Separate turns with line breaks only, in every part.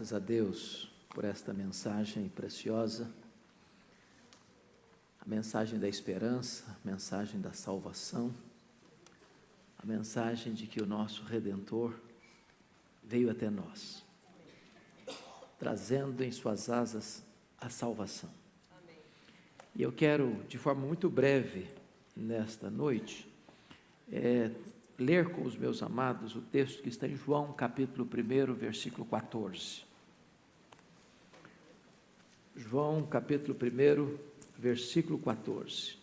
Graças a Deus por esta mensagem preciosa, a mensagem da esperança, a mensagem da salvação, a mensagem de que o nosso Redentor veio até nós, trazendo em suas asas a salvação. E eu quero, de forma muito breve, nesta noite, ler com os meus amados o texto que está em João, capítulo 1, versículo 14. João, capítulo 1, versículo 14.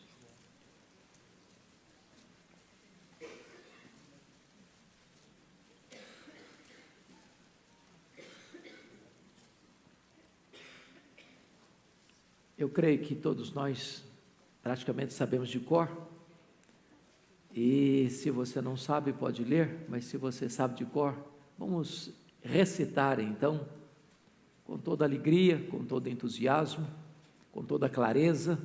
Eu creio que todos nós praticamente sabemos de cor, e se você não sabe pode ler, mas se você sabe de cor, vamos recitar então, com toda alegria, com todo entusiasmo, com toda clareza,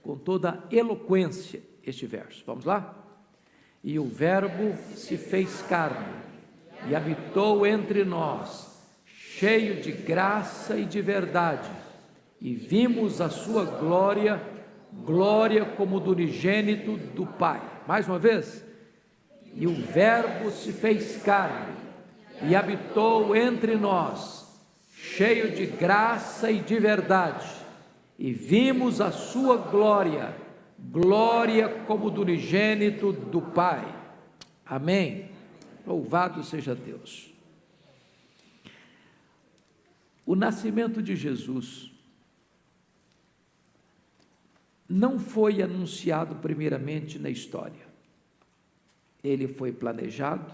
com toda eloquência, este verso. Vamos lá? E o Verbo se fez carne e habitou entre nós, cheio de graça e de verdade, e vimos a sua glória, glória como do unigênito do Pai. Mais uma vez. E o Verbo se fez carne e habitou entre nós, cheio de graça e de verdade, e vimos a sua glória, glória como do unigênito do Pai. Amém. Louvado seja Deus. O nascimento de Jesus não foi anunciado primeiramente na história. Ele foi planejado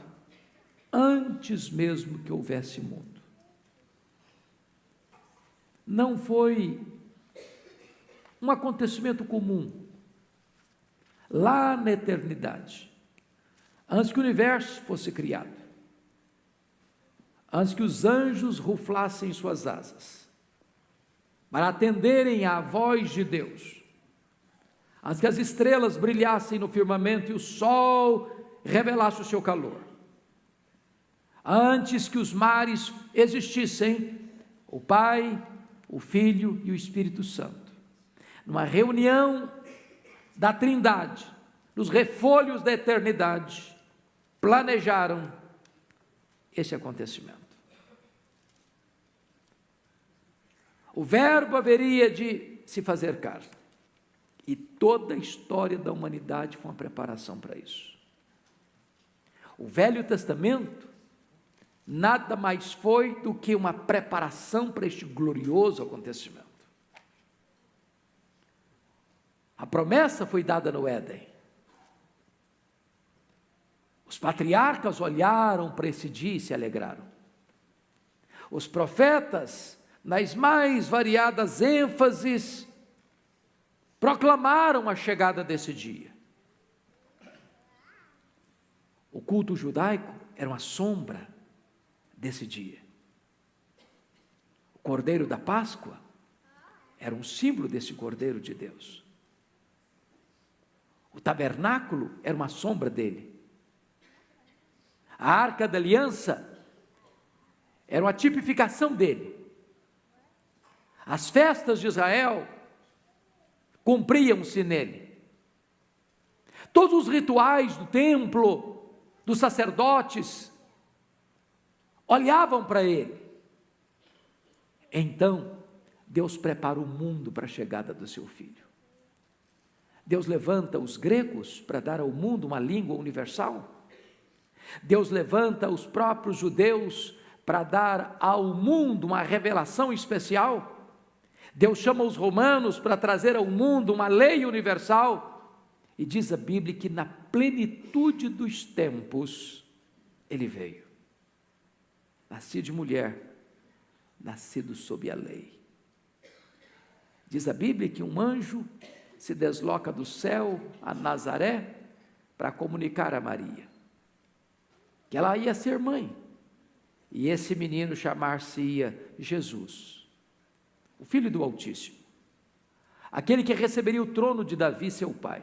antes mesmo que houvesse mundo. Não foi um acontecimento comum. Lá na eternidade, antes que o universo fosse criado, antes que os anjos ruflassem suas asas, para atenderem à voz de Deus, antes que as estrelas brilhassem no firmamento e o sol revelasse o seu calor, antes que os mares existissem, o Pai, o Filho e o Espírito Santo, numa reunião da Trindade, nos refolhos da eternidade, planejaram esse acontecimento. O Verbo haveria de se fazer carne, e toda a história da humanidade foi uma preparação para isso. O Velho Testamento nada mais foi do que uma preparação para este glorioso acontecimento. A promessa foi dada no Éden. Os patriarcas olharam para esse dia e se alegraram. Os profetas, nas mais variadas ênfases, proclamaram a chegada desse dia. O culto judaico era uma sombra desse dia. O Cordeiro da Páscoa era um símbolo desse Cordeiro de Deus. O tabernáculo era uma sombra dele. A Arca da Aliança era uma tipificação dele. As festas de Israel cumpriam-se nele. Todos os rituais do templo, dos sacerdotes, olhavam para ele. Então, Deus prepara o mundo para a chegada do seu Filho. Deus levanta os gregos para dar ao mundo uma língua universal. Deus levanta os próprios judeus para dar ao mundo uma revelação especial. Deus chama os romanos para trazer ao mundo uma lei universal, e diz a Bíblia que na plenitude dos tempos, ele veio. Nascido de mulher, nascido sob a lei. Diz a Bíblia que um anjo se desloca do céu a Nazaré para comunicar a Maria que ela ia ser mãe, e esse menino chamar-se-ia Jesus, o Filho do Altíssimo, aquele que receberia o trono de Davi, seu pai,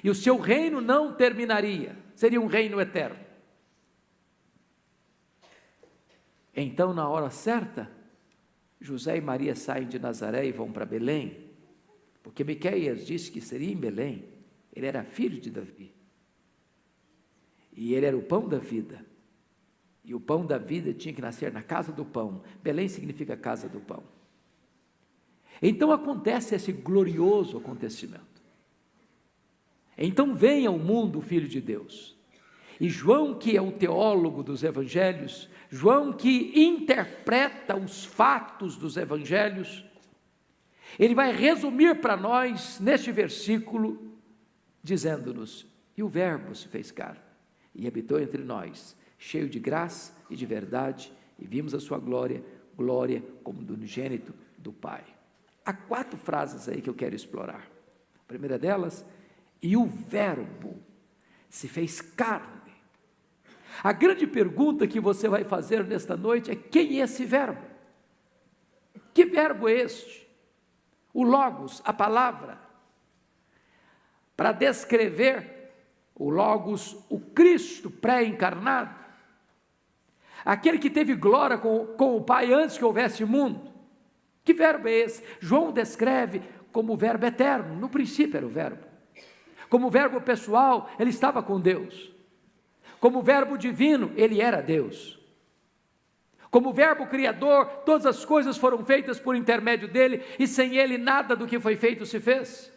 e o seu reino não terminaria, seria um reino eterno. Então, na hora certa, José e Maria saem de Nazaré e vão para Belém, porque Miqueias disse que seria em Belém. Ele era filho de Davi, e ele era o pão da vida, e o pão da vida tinha que nascer na casa do pão. Belém significa casa do pão. Então acontece esse glorioso acontecimento. Então vem ao mundo o Filho de Deus, e João, que é o teólogo dos evangelhos, João que interpreta os fatos dos evangelhos, ele vai resumir para nós neste versículo, dizendo-nos: e o verbo se fez carne, e habitou entre nós, cheio de graça e de verdade, e vimos a sua glória, glória como do unigênito do Pai. Há 4 frases aí que eu quero explorar. A primeira delas: e o verbo se fez carne. A grande pergunta que você vai fazer nesta noite é: quem é esse verbo? Que verbo é este? O Logos, a palavra. Para descrever o Logos, o Cristo pré-encarnado, aquele que teve glória com o Pai antes que houvesse mundo. Que verbo é esse? João descreve como o verbo eterno. No princípio era o verbo. Como verbo pessoal, ele estava com Deus. Como verbo divino, ele era Deus. Como verbo criador, todas as coisas foram feitas por intermédio dele, e sem ele nada do que foi feito se fez.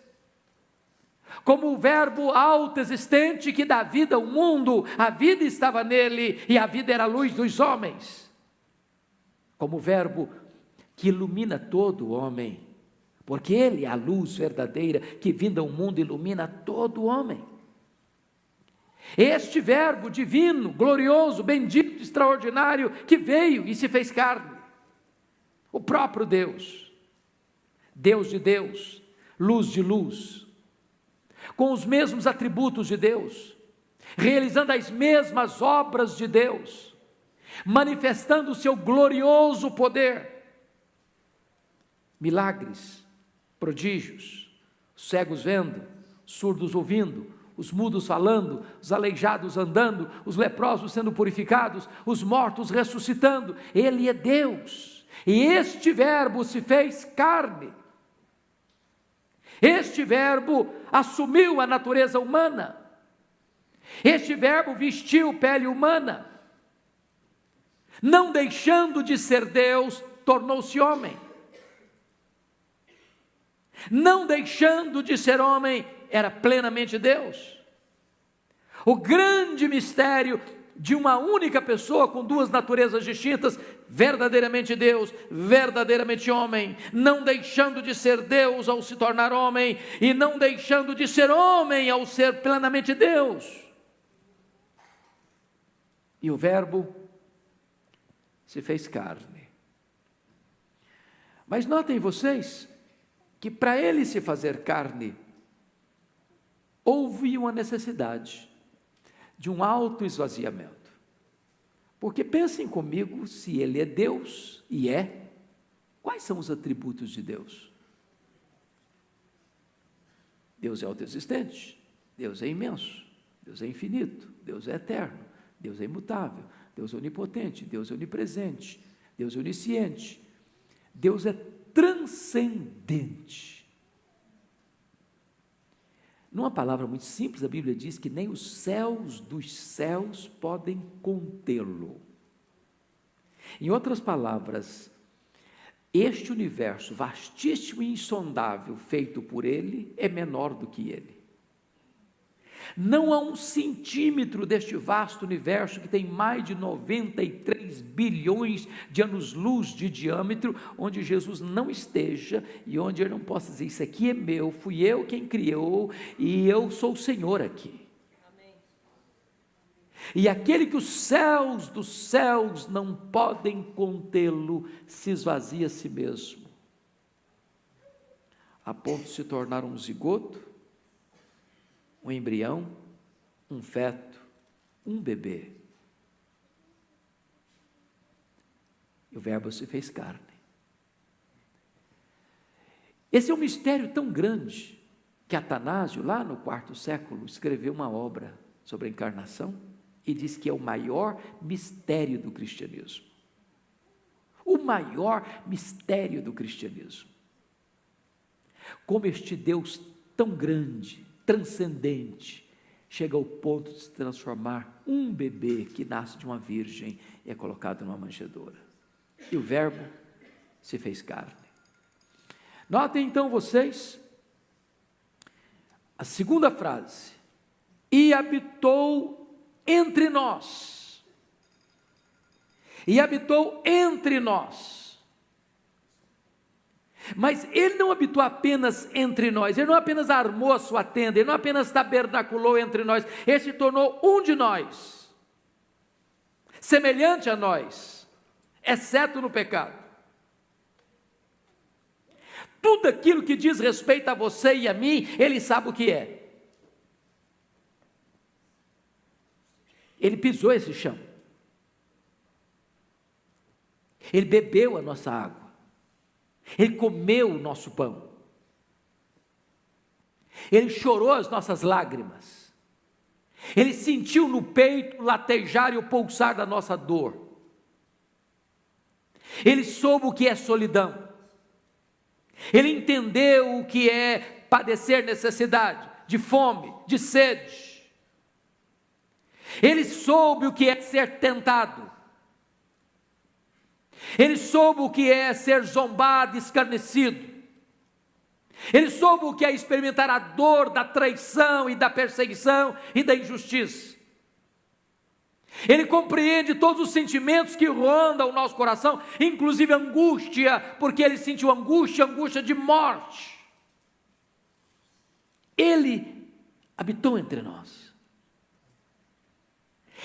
Como o verbo autoexistente que dá vida ao mundo, a vida estava nele, e a vida era a luz dos homens. Como o verbo que ilumina todo o homem, porque ele é a luz verdadeira que vinda ao mundo ilumina todo o homem. Este verbo divino, glorioso, bendito, extraordinário, que veio e se fez carne, o próprio Deus, Deus de Deus, luz de luz, com os mesmos atributos de Deus, realizando as mesmas obras de Deus, manifestando o seu glorioso poder, milagres, prodígios, cegos vendo, surdos ouvindo, os mudos falando, os aleijados andando, os leprosos sendo purificados, os mortos ressuscitando. Ele é Deus, e este verbo se fez carne. Este verbo assumiu a natureza humana. Este verbo vestiu pele humana. Não deixando de ser Deus, tornou-se homem. Não deixando de ser homem, era plenamente Deus. O grande mistério de uma única pessoa com 2 naturezas distintas, verdadeiramente Deus, verdadeiramente homem, não deixando de ser Deus ao se tornar homem, e não deixando de ser homem ao ser plenamente Deus. E o verbo se fez carne. Mas notem vocês que para ele se fazer carne, houve uma necessidade de um autoesvaziamento. Porque pensem comigo, se ele é Deus, e é, quais são os atributos de Deus? Deus é autoexistente, Deus é imenso, Deus é infinito, Deus é eterno, Deus é imutável, Deus é onipotente, Deus é onipresente, Deus é onisciente, Deus é transcendente. Numa palavra muito simples, a Bíblia diz que nem os céus dos céus podem contê-lo. Em outras palavras, este universo vastíssimo e insondável feito por ele é menor do que ele. Não há 1 centímetro deste vasto universo que tem mais de 93 bilhões de anos-luz de diâmetro, onde Jesus não esteja e onde ele não possa dizer: isso aqui é meu, fui eu quem criou e eu sou o Senhor aqui. Amém. E aquele que os céus dos céus não podem contê-lo, se esvazia a si mesmo, a ponto de se tornar um zigoto, um embrião, um feto, um bebê. E o verbo se fez carne. Esse é um mistério tão grande que Atanásio, lá no 4º século, escreveu uma obra sobre a encarnação e diz que é o maior mistério do cristianismo. O maior mistério do cristianismo. Como este Deus tão grande, transcendente, chega ao ponto de se transformar um bebê que nasce de uma virgem e é colocado numa manjedoura. E o Verbo se fez carne. Notem então vocês a segunda frase: e habitou entre nós. E habitou entre nós. Mas ele não habitou apenas entre nós, ele não apenas armou a sua tenda, ele não apenas tabernaculou entre nós, ele se tornou um de nós, semelhante a nós, exceto no pecado. Tudo aquilo que diz respeito a você e a mim, ele sabe o que é. Ele pisou esse chão. Ele bebeu a nossa água. Ele comeu o nosso pão. Ele chorou as nossas lágrimas. Ele sentiu no peito o latejar e o pulsar da nossa dor. Ele soube o que é solidão. Ele entendeu o que é padecer necessidade, de fome, de sede. Ele soube o que é ser tentado. Ele soube o que é ser zombado, escarnecido. Ele soube o que é experimentar a dor da traição e da perseguição e da injustiça. Ele compreende todos os sentimentos que rondam o nosso coração, inclusive angústia, porque ele sentiu angústia de morte. Ele habitou entre nós.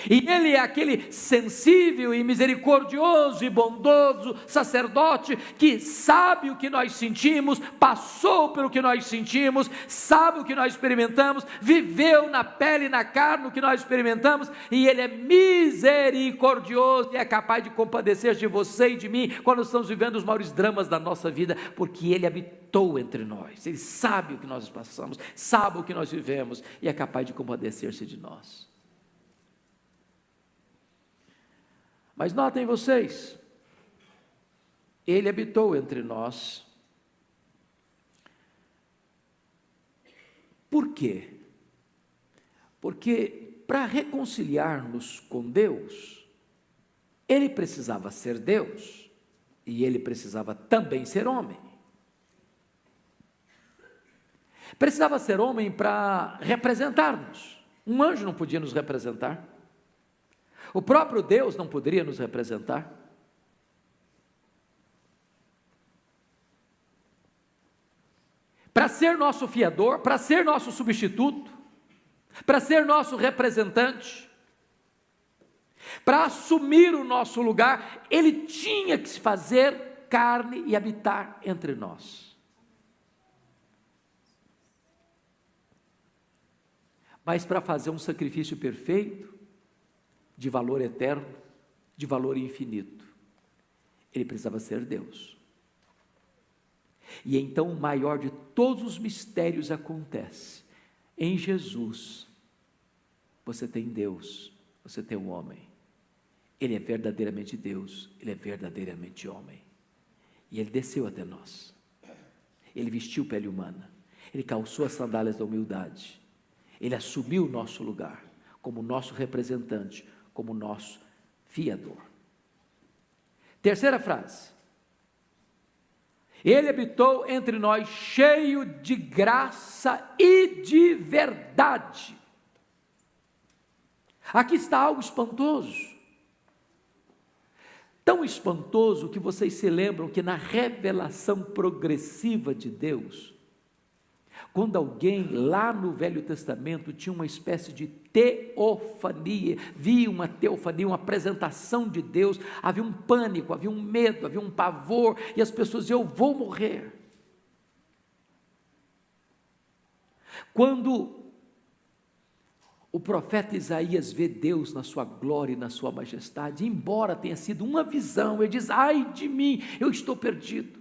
E ele é aquele sensível e misericordioso e bondoso sacerdote que sabe o que nós sentimos, passou pelo que nós sentimos, sabe o que nós experimentamos, viveu na pele e na carne o que nós experimentamos, e ele é misericordioso e é capaz de compadecer de você e de mim quando estamos vivendo os maiores dramas da nossa vida, porque ele habitou entre nós, ele sabe o que nós passamos, sabe o que nós vivemos e é capaz de compadecer-se de nós. Mas notem vocês, ele habitou entre nós. Por quê? Porque para reconciliar-nos com Deus, ele precisava ser Deus e ele precisava também ser homem. Precisava ser homem para representar-nos. Um anjo não podia nos representar. O próprio Deus não poderia nos representar. Para ser nosso fiador, para ser nosso substituto, para ser nosso representante, para assumir o nosso lugar, ele tinha que se fazer carne e habitar entre nós. Mas para fazer um sacrifício perfeito, de valor eterno, de valor infinito, ele precisava ser Deus. E então o maior de todos os mistérios acontece. Em Jesus, você tem Deus, você tem um homem. Ele é verdadeiramente Deus, ele é verdadeiramente homem. E ele desceu até nós. Ele vestiu pele humana, ele calçou as sandálias da humildade. Ele assumiu o nosso lugar, como nosso representante, como nosso fiador. Terceira frase. Ele habitou entre nós cheio de graça e de verdade. Aqui está algo espantoso. Tão espantoso que vocês se lembram que na revelação progressiva de Deus, quando alguém lá no Velho Testamento tinha uma espécie de teofania, via uma teofania, uma apresentação de Deus, havia um pânico, havia um medo, havia um pavor, e as pessoas diziam: eu vou morrer. Quando o profeta Isaías vê Deus na sua glória e na sua majestade, embora tenha sido uma visão, ele diz: ai de mim, eu estou perdido.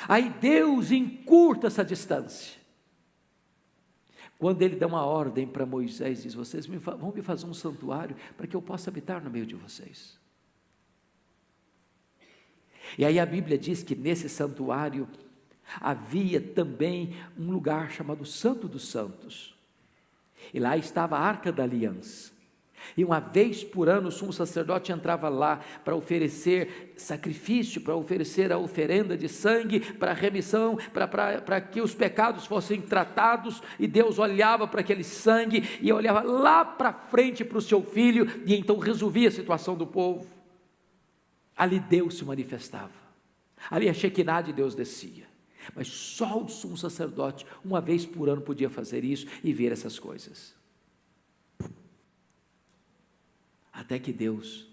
Aí Deus encurta essa distância. Quando ele dá uma ordem para Moisés, diz: vocês vão me fazer um santuário para que eu possa habitar no meio de vocês. E aí a Bíblia diz que nesse santuário havia também um lugar chamado Santo dos Santos, e lá estava a Arca da Aliança, e uma vez por ano o sumo sacerdote entrava lá para oferecer sacrifício, para oferecer a oferenda de sangue, para remissão, para que os pecados fossem tratados, e Deus olhava para aquele sangue, e olhava lá para frente para o seu filho, e então resolvia a situação do povo. Ali Deus se manifestava, ali a Shekinah de Deus descia, mas só o sumo sacerdote, uma vez por ano, podia fazer isso e ver essas coisas. Até que Deus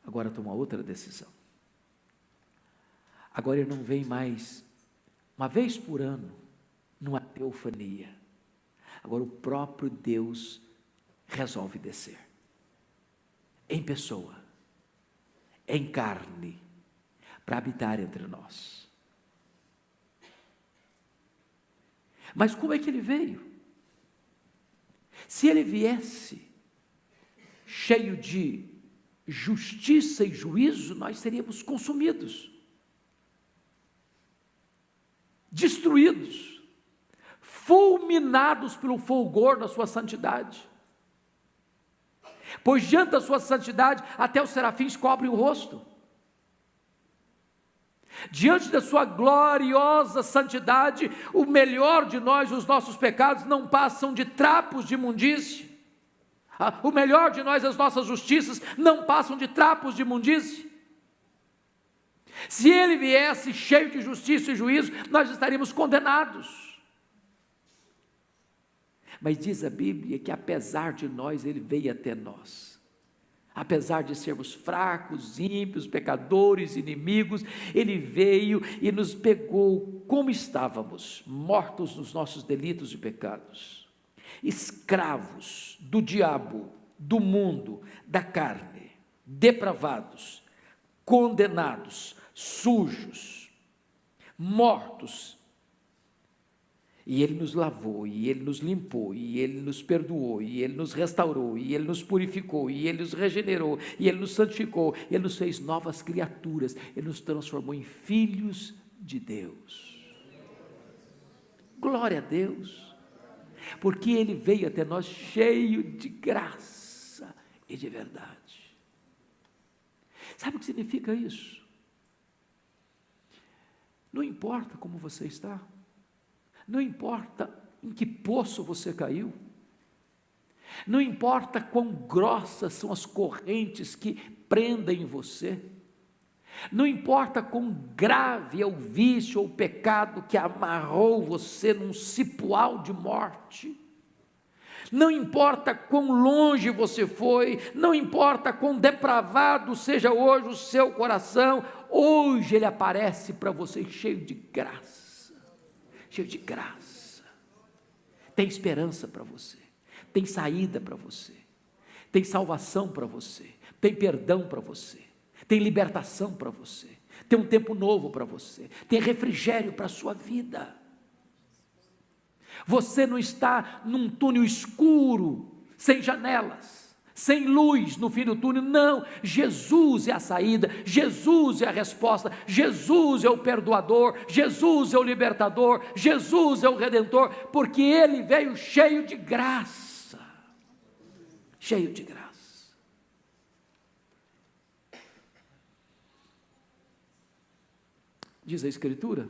agora toma outra decisão. Agora ele não vem mais uma vez por ano numa teofania. Agora o próprio Deus resolve descer em pessoa, em carne, para habitar entre nós. Mas como é que ele veio? Se ele viesse cheio de justiça e juízo, nós seríamos consumidos, destruídos, fulminados pelo fulgor da sua santidade. Pois diante da sua santidade, até os serafins cobrem o rosto. Diante da sua gloriosa santidade, o melhor de nós, os nossos pecados, não passam de trapos de imundície. O melhor de nós, as nossas justiças, não passam de trapos de imundície. Se ele viesse cheio de justiça e juízo, nós estaríamos condenados. Mas diz a Bíblia que apesar de nós, ele veio até nós. Apesar de sermos fracos, ímpios, pecadores, inimigos, ele veio e nos pegou como estávamos, mortos nos nossos delitos e pecados, escravos do diabo, do mundo, da carne, depravados, condenados, sujos, mortos. E ele nos lavou, e ele nos limpou, e ele nos perdoou, e ele nos restaurou, e ele nos purificou, e ele nos regenerou, e ele nos santificou, e ele nos fez novas criaturas, ele nos transformou em filhos de Deus. Glória a Deus, porque ele veio até nós cheio de graça e de verdade. Sabe o que significa isso? Não importa como você está, não importa em que poço você caiu, não importa quão grossas são as correntes que prendem você, não importa quão grave é o vício ou o pecado que amarrou você num cipoal de morte, não importa quão longe você foi, não importa quão depravado seja hoje o seu coração, hoje ele aparece para você cheio de graça. Cheio de graça, tem esperança para você, tem saída para você, tem salvação para você, tem perdão para você, tem libertação para você, tem um tempo novo para você, tem refrigério para a sua vida. Você não está num túnel escuro, sem janelas, sem luz no fim do túnel, não. Jesus é a saída, Jesus é a resposta, Jesus é o perdoador, Jesus é o libertador, Jesus é o redentor, porque ele veio cheio de graça, cheio de graça. Diz a Escritura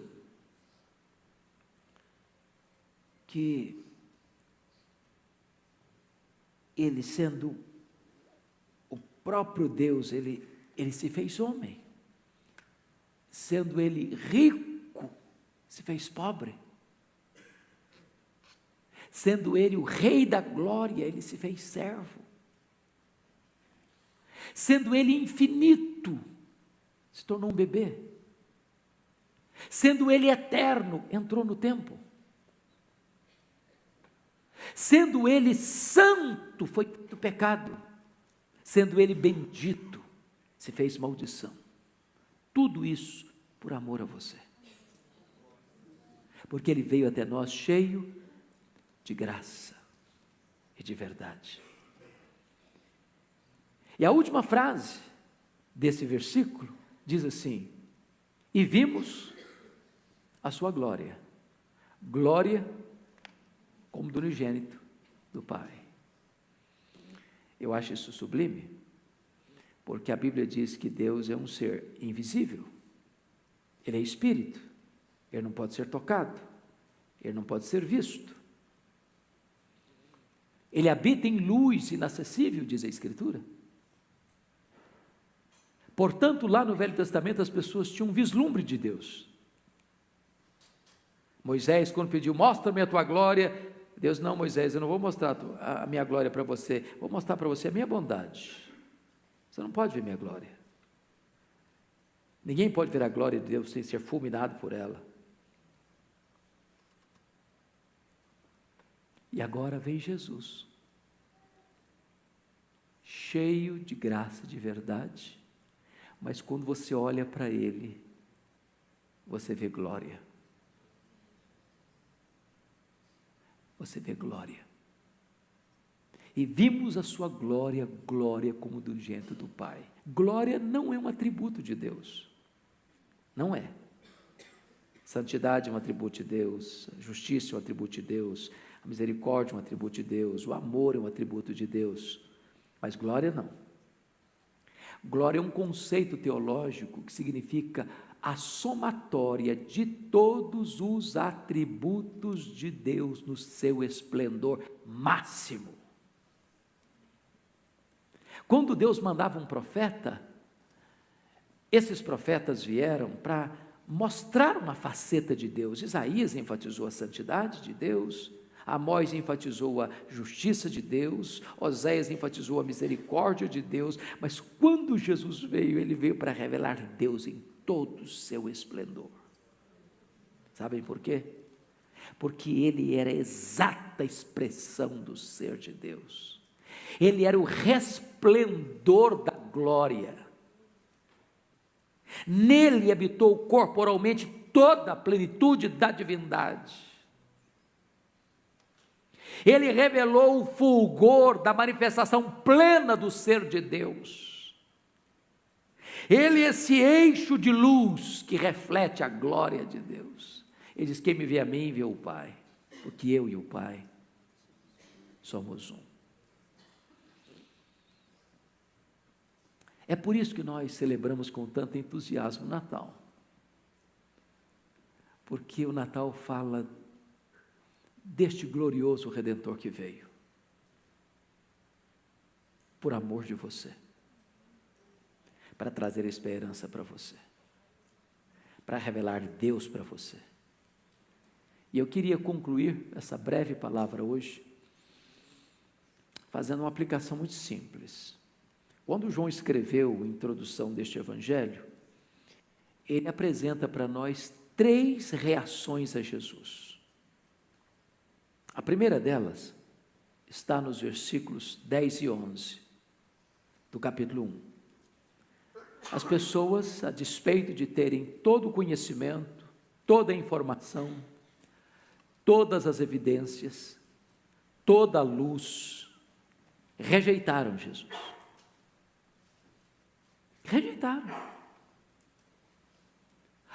que ele, sendo o próprio Deus, ele se fez homem, sendo ele rico, se fez pobre, sendo ele o rei da glória, ele se fez servo, sendo ele infinito, se tornou um bebê, sendo ele eterno, entrou no tempo, sendo ele santo, foi do pecado, sendo ele bendito, se fez maldição. Tudo isso por amor a você, porque ele veio até nós cheio de graça e de verdade. E a última frase desse versículo diz assim: e vimos a sua glória, glória como do unigênito do Pai. Eu acho isso sublime, porque a Bíblia diz que Deus é um ser invisível, Ele é espírito, Ele não pode ser tocado, Ele não pode ser visto. Ele habita em luz inacessível, diz a Escritura. Portanto, lá no Velho Testamento as pessoas tinham um vislumbre de Deus. Moisés, quando pediu, mostra-me a tua glória, Deus, não, Moisés, eu não vou mostrar a minha glória para você, vou mostrar para você a minha bondade. Você não pode ver minha glória. Ninguém pode ver a glória de Deus sem ser fulminado por ela. E agora vem Jesus, cheio de graça e de verdade, mas quando você olha para Ele, você vê glória. Você vê glória. E vimos a sua glória, glória como do unigênito do Pai. Glória não é um atributo de Deus. Não é. Santidade é um atributo de Deus, a justiça é um atributo de Deus, a misericórdia é um atributo de Deus, o amor é um atributo de Deus, mas glória não. Glória é um conceito teológico que significa a somatória de todos os atributos de Deus no seu esplendor máximo. Quando Deus mandava um profeta, esses profetas vieram para mostrar uma faceta de Deus. Isaías enfatizou a santidade de Deus, Amós enfatizou a justiça de Deus, Oséias enfatizou a misericórdia de Deus, mas quando Jesus veio, ele veio para revelar Deus em todo o seu esplendor. Sabem por quê? Porque ele era a exata expressão do ser de Deus, ele era o resplendor da glória, nele habitou corporalmente toda a plenitude da divindade. Ele revelou o fulgor da manifestação plena do ser de Deus. Ele é esse eixo de luz que reflete a glória de Deus. Ele diz, quem me vê a mim, vê o Pai, porque eu e o Pai somos um. É por isso que nós celebramos com tanto entusiasmo o Natal. Porque o Natal fala deste glorioso Redentor que veio, por amor de você, para trazer esperança para você, para revelar Deus para você. E eu queria concluir essa breve palavra hoje, fazendo uma aplicação muito simples. Quando João escreveu a introdução deste evangelho, ele apresenta para nós 3 reações a Jesus. A primeira delas está nos versículos 10 e 11 do capítulo 1. As pessoas, a despeito de terem todo o conhecimento, toda a informação, todas as evidências, toda a luz, rejeitaram Jesus. Rejeitaram.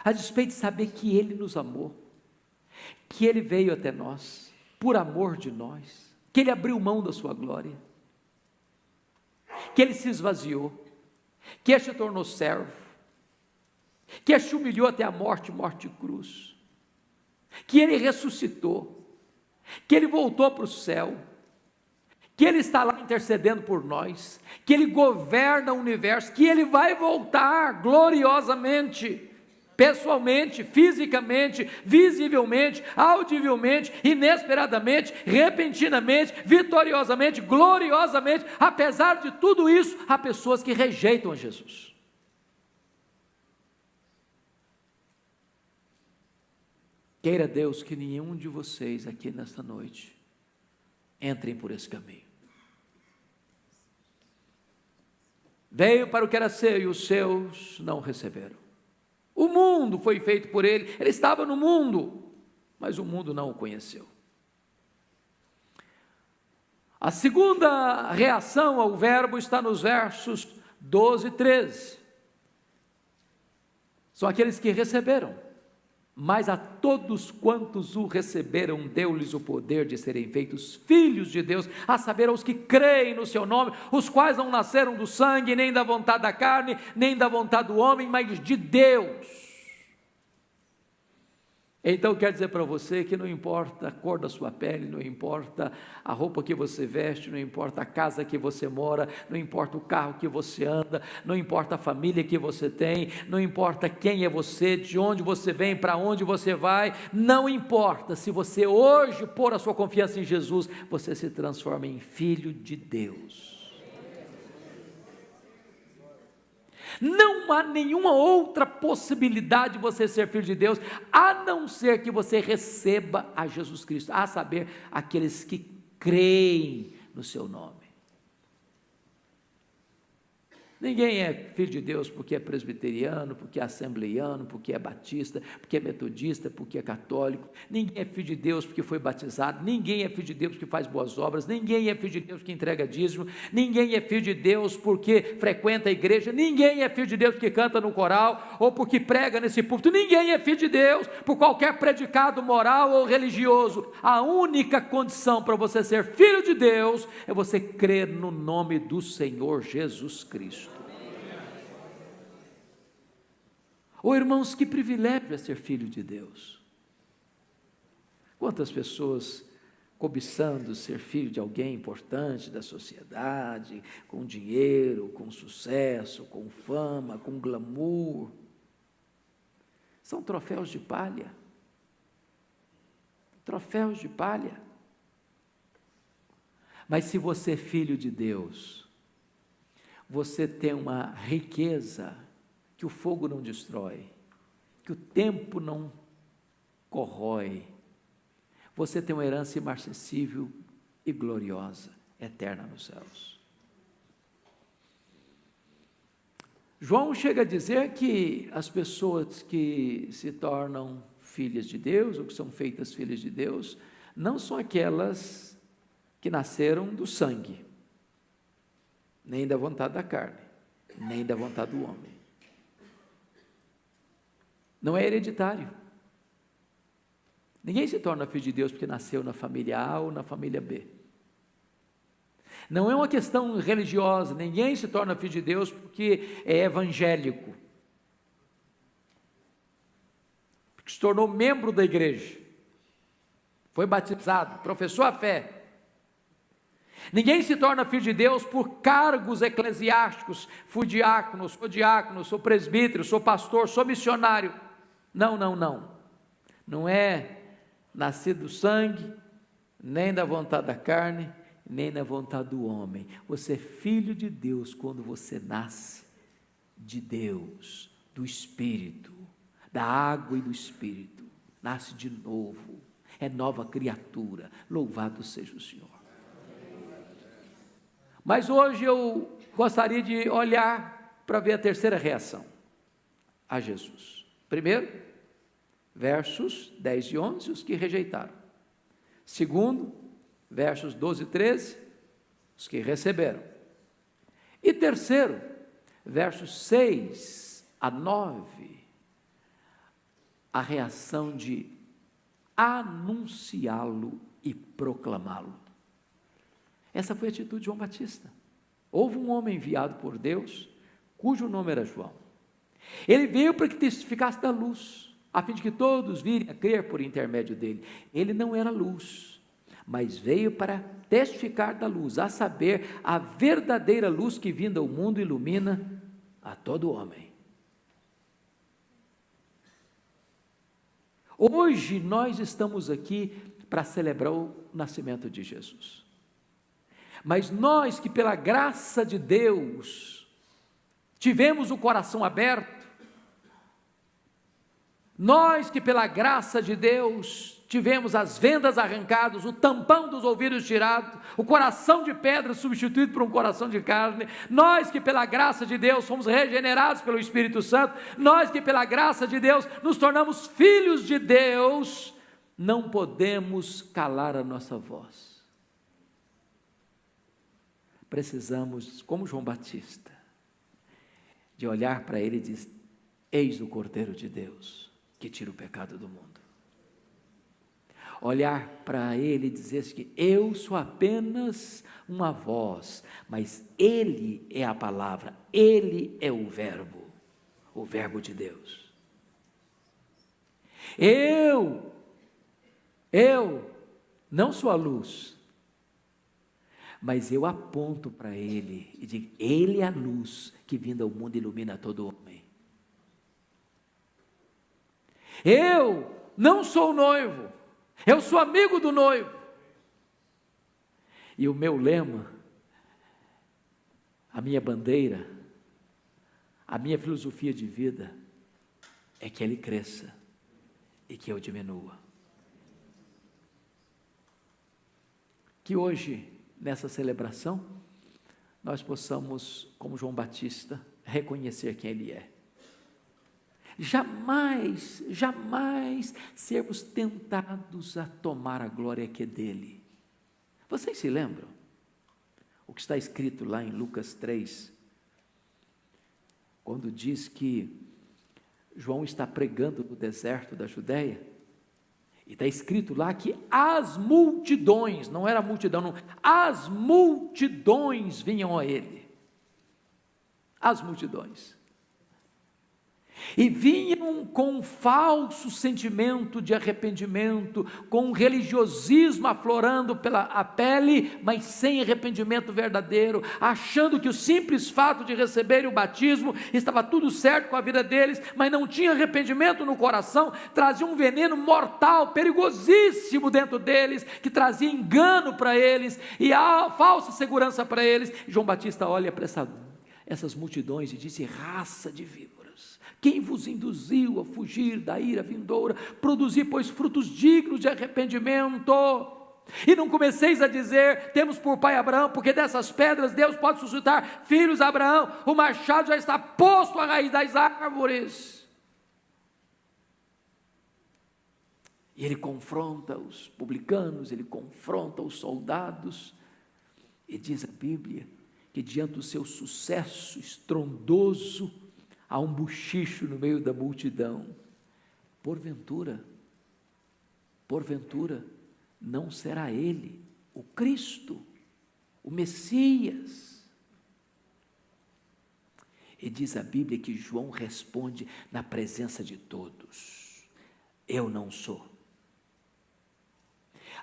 A despeito de saber que Ele nos amou, que Ele veio até nós, por amor de nós, que Ele abriu mão da sua glória, que Ele se esvaziou, que Ele se tornou servo, que Ele se humilhou até a morte, morte de cruz, que Ele ressuscitou, que Ele voltou para o céu, que Ele está lá intercedendo por nós, que Ele governa o universo, que Ele vai voltar gloriosamente, pessoalmente, fisicamente, visivelmente, audivelmente, inesperadamente, repentinamente, vitoriosamente, gloriosamente. Apesar de tudo isso, há pessoas que rejeitam a Jesus. Queira Deus que nenhum de vocês aqui nesta noite entrem por esse caminho. Veio para o que era seu e os seus não receberam. O mundo foi feito por ele, ele estava no mundo, mas o mundo não o conheceu. A segunda reação ao verbo está nos versos 12 e 13. São aqueles que receberam, mas a todos quantos o receberam, deu-lhes o poder de serem feitos filhos de Deus, a saber, aos que creem no seu nome, os quais não nasceram do sangue, nem da vontade da carne, nem da vontade do homem, mas de Deus. Então quer dizer para você que não importa a cor da sua pele, não importa a roupa que você veste, não importa a casa que você mora, não importa o carro que você anda, não importa a família que você tem, não importa quem é você, de onde você vem, para onde você vai, não importa, se você hoje pôr a sua confiança em Jesus, você se transforma em filho de Deus. Não há nenhuma outra possibilidade de você ser filho de Deus, a não ser que você receba a Jesus Cristo, a saber, aqueles que creem no seu nome. Ninguém é filho de Deus porque é presbiteriano, porque é assembleiano, porque é batista, porque é metodista, porque é católico. Ninguém é filho de Deus porque foi batizado. Ninguém é filho de Deus porque faz boas obras. Ninguém é filho de Deus porque entrega dízimo. Ninguém é filho de Deus porque frequenta a igreja. Ninguém é filho de Deus porque canta no coral ou porque prega nesse púlpito. Ninguém é filho de Deus por qualquer predicado moral ou religioso. A única condição para você ser filho de Deus é você crer no nome do Senhor Jesus Cristo. Oh, irmãos, que privilégio é ser filho de Deus. Quantas pessoas cobiçando ser filho de alguém importante da sociedade, com dinheiro, com sucesso, com fama, com glamour. São troféus de palha. Troféus de palha. Mas se você é filho de Deus, você tem uma riqueza que o fogo não destrói, que o tempo não corrói. Você tem uma herança imarcessível e gloriosa, eterna nos céus. João chega a dizer que as pessoas que se tornam filhas de Deus, ou que são feitas filhas de Deus, não são aquelas que nasceram do sangue, nem da vontade da carne, nem da vontade do homem. Não é hereditário. Ninguém se torna filho de Deus porque nasceu na família A ou na família B. Não é uma questão religiosa. Ninguém se torna filho de Deus porque é evangélico, porque se tornou membro da igreja, foi batizado, professou a fé. Ninguém se torna filho de Deus por cargos eclesiásticos. Fui diácono, sou presbítero, sou pastor, sou missionário. Não. Não é nascido do sangue, nem da vontade da carne, nem da vontade do homem. Você é filho de Deus quando você nasce de Deus, do Espírito, da água e do Espírito. Nasce de novo, é nova criatura. Louvado seja o Senhor. Mas hoje eu gostaria de olhar para ver a terceira reação a Jesus. Primeiro, versos 10 e 11, os que rejeitaram. Segundo, versos 12 e 13, os que receberam. E terceiro, versos 6 a 9, a reação de anunciá-lo e proclamá-lo. Essa foi a atitude de João Batista. Houve um homem enviado por Deus, cujo nome era João. Ele veio para que testificasse da luz, a fim de que todos virem a crer por intermédio dele. Ele não era luz, mas veio para testificar da luz, a saber, a verdadeira luz que vinda ao mundo ilumina a todo homem. Hoje nós estamos aqui para celebrar o nascimento de Jesus. Mas nós que pela graça de Deus tivemos o coração aberto, nós que pela graça de Deus tivemos as vendas arrancadas, o tampão dos ouvidos tirado, o coração de pedra substituído por um coração de carne, nós que pela graça de Deus fomos regenerados pelo Espírito Santo, nós que pela graça de Deus nos tornamos filhos de Deus, não podemos calar a nossa voz. precisamos, como João Batista, de olhar para ele e dizer: eis o Cordeiro de Deus, que tira o pecado do mundo. Olhar para ele e dizer que eu sou apenas uma voz, mas ele é a palavra, ele é o verbo de Deus. Eu não sou a luz, mas eu aponto para ele e digo: ele é a luz que vindo ao mundo ilumina todo homem. Eu não sou o noivo, eu sou amigo do noivo. E o meu lema, a minha bandeira, a minha filosofia de vida é que ele cresça e que eu diminua. Que hoje, nessa celebração, nós possamos, como João Batista, reconhecer quem ele é. Jamais sermos tentados a tomar a glória que é dele. Vocês se lembram? O que está escrito lá em Lucas 3, quando diz que João está pregando no deserto da Judéia, e está escrito lá que as multidões, não era multidão não, as multidões vinham a ele, as multidões, e vinham com um falso sentimento de arrependimento, com um religiosismo aflorando pela pele, mas sem arrependimento verdadeiro, achando que o simples fato de receberem o batismo, estava tudo certo com a vida deles, mas não tinha arrependimento no coração, trazia um veneno mortal, perigosíssimo dentro deles, que trazia engano para eles, e a falsa segurança para eles. João Batista olha para essas multidões e disse: raça de víboras, quem vos induziu a fugir da ira vindoura? Produzi, pois, frutos dignos de arrependimento. E não comeceis a dizer: temos por pai Abraão, porque dessas pedras Deus pode suscitar filhos a Abraão. O machado já está posto à raiz das árvores. E ele confronta os publicanos, ele confronta os soldados, e diz a Bíblia que diante do seu sucesso estrondoso, há um bochicho no meio da multidão: porventura, não será ele o Cristo, o Messias? E diz a Bíblia que João responde na presença de todos: eu não sou.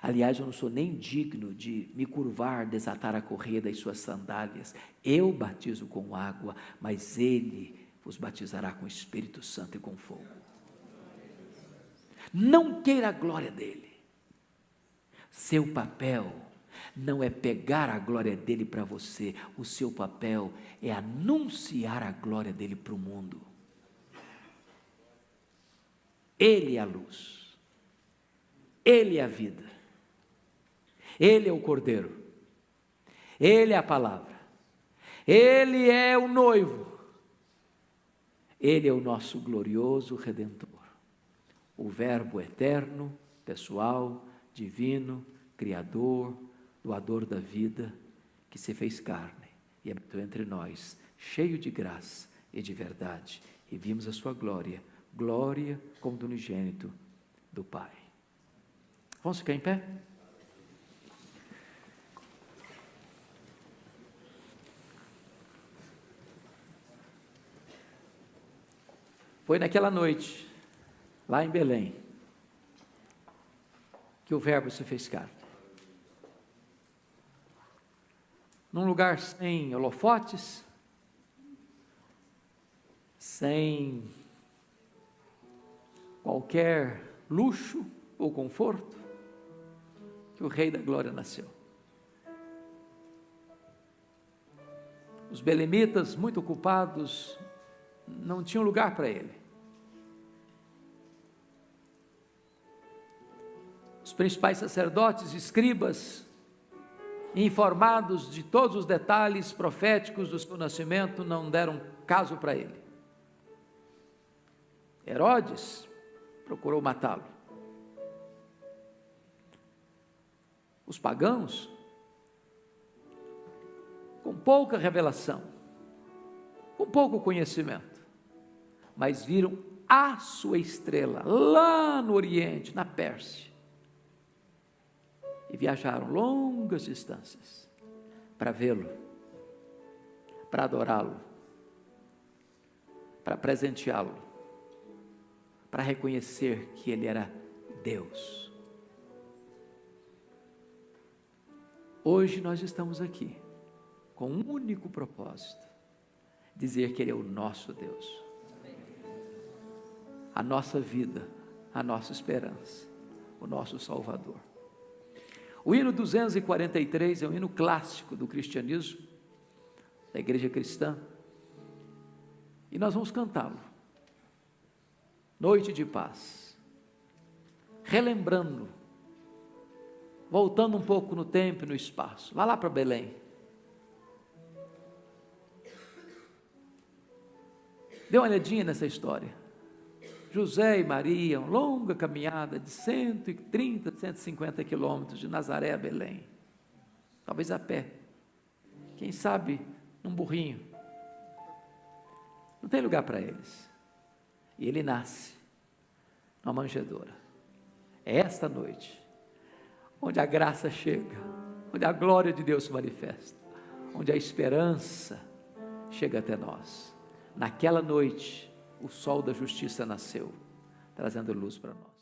Aliás, eu não sou nem digno de me curvar, desatar a correia das suas sandálias. Eu batizo com água, mas ele vos batizará com o Espírito Santo e com fogo. Não queira a glória dele. Seu papel não é pegar a glória dele para você, o seu papel é anunciar a glória dele para o mundo. Ele é a luz, ele é a vida, ele é o Cordeiro, ele é a palavra, ele é o noivo, ele é o nosso glorioso Redentor, o Verbo eterno, pessoal, divino, Criador, doador da vida, que se fez carne e habitou entre nós, cheio de graça e de verdade, e vimos a sua glória, glória como do unigênito do Pai. Vamos ficar em pé? Foi naquela noite, lá em Belém, que o Verbo se fez carne. Num lugar sem holofotes, sem qualquer luxo ou conforto, que o Rei da Glória nasceu. Os belemitas, muito ocupados, não tinham lugar para ele. Os principais sacerdotes, escribas, informados de todos os detalhes proféticos do seu nascimento, não deram caso para ele. Herodes procurou matá-lo. Os pagãos com pouca revelação, com pouco conhecimento, mas viram a sua estrela lá no Oriente, na Pérsia, e viajaram longas distâncias para vê-lo, para adorá-lo, para presenteá-lo, para reconhecer que ele era Deus. Hoje nós estamos aqui com um único propósito: dizer que ele é o nosso Deus, a nossa vida, a nossa esperança, o nosso Salvador. O hino 243 é um hino clássico do cristianismo, da igreja cristã, e nós vamos cantá-lo. Noite de paz, relembrando, voltando um pouco no tempo e no espaço. Vá lá para Belém. Dê uma olhadinha nessa história. José e Maria, uma longa caminhada de 130, 150 quilômetros de Nazaré a Belém, talvez a pé, quem sabe num burrinho, não tem lugar para eles, e ele nasce numa manjedoura. É esta noite onde a graça chega, onde a glória de Deus se manifesta, onde a esperança chega até nós. Naquela noite o sol da justiça nasceu, trazendo luz para nós.